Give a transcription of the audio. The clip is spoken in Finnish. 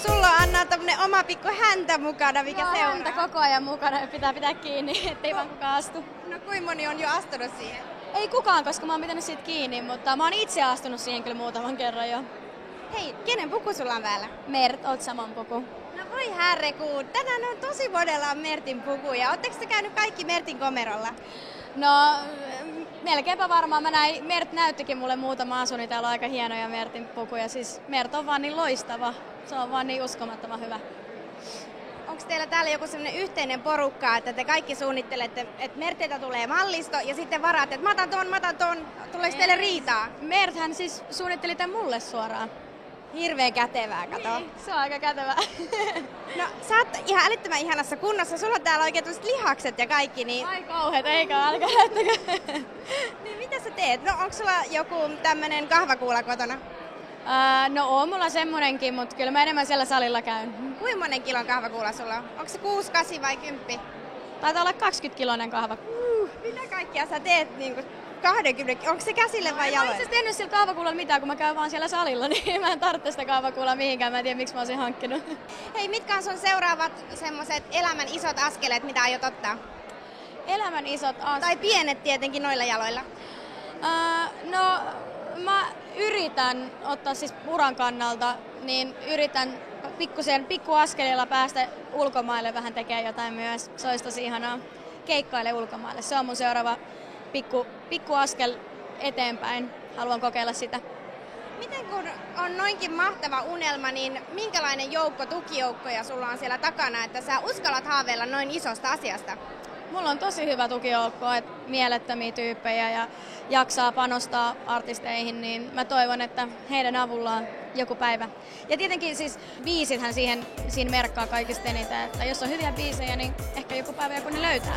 Sulla on Anna tämmönen oma pikku häntä mukana, mikä Joo, seuraa. häntä koko ajan mukana ja pitää pitää kiinni, ettei vaan kukaan astu. No kuinka moni on jo astunut siihen? Ei kukaan, koska mä oon pitänyt siitä kiinni, mutta mä oon itse astunut siihen kyllä muutaman kerran jo. Hei, kenen puku sulla on päällä? Mert, oot saman puku. No voi herrekuu, tänään on tosi monella Mertin pukuja. Ootteko te käynyt kaikki Mertin komerolla? No, melkeinpä varmaan. Mert näyttikin mulle muutama asu, niin täällä on aika hienoja Mertin pukuja. Siis Mert on vaan niin loistava. Se on vaan niin uskomattoman hyvä. Onko teillä täällä joku sellainen yhteinen porukka, että te kaikki suunnittelette, että Mertiltä tulee mallisto ja sitten varaatte, että mä otan ton. Tuleeko teille riitaa? Mert hän siis suunnitteli tän mulle suoraan. Hirveän kätevää, kato. Niin, se on aika kätevää. No sä oot ihan älyttömän ihanassa kunnossa, sulla on täällä oikein tuollaiset lihakset ja kaikki, niin... Ai kauheet, eikä älkää näyttäkö. Niin mitä sä teet? No onko sulla joku tämmönen kahvakuula kotona? No on mulla semmonenkin, mutta kyllä mä enemmän siellä salilla käyn. Kuinka monen kilon kahvakuula sulla on? Onko se 6, 8 vai 10? Taitaa olla 20-kiloinen kahva. Mitä kaikkia sä teet niinku 20? Onko se käsille vai Mä en jaloille? itse asiassa tehnyt sillä kaavakuulalla mitään, kun mä käyn vaan siellä salilla, niin mä en tarvitse sitä kaavakuulaa mihinkään. Mä en tiedä, miksi mä oon sen hankkinut. Hei, mitkä on sun seuraavat semmoset elämän isot askeleet, mitä aiot ottaa? Elämän isot Tai pienet tietenkin noilla jaloilla. No, mä yritän ottaa siis uran kannalta, niin yritän pikkuaskelilla päästä ulkomaille vähän tekemään jotain myös. Se olisi tosi ihanaa keikkaille ulkomaille. Se on mun seuraava pikkuaskel eteenpäin. Haluan kokeilla sitä. Miten kun on noinkin mahtava unelma, niin minkälainen tukijoukkoja sulla on siellä takana, että sä uskallat haaveilla noin isosta asiasta? Mulla on tosi hyvä tukijoukko, että mielettömiä tyyppejä ja jaksaa panostaa artisteihin, niin mä toivon, että heidän avullaan joku päivä. Ja tietenkin siis biisithän siinä merkkaa kaikista eniten, että jos on hyviä biisejä, niin ehkä joku päivä joku ne löytää.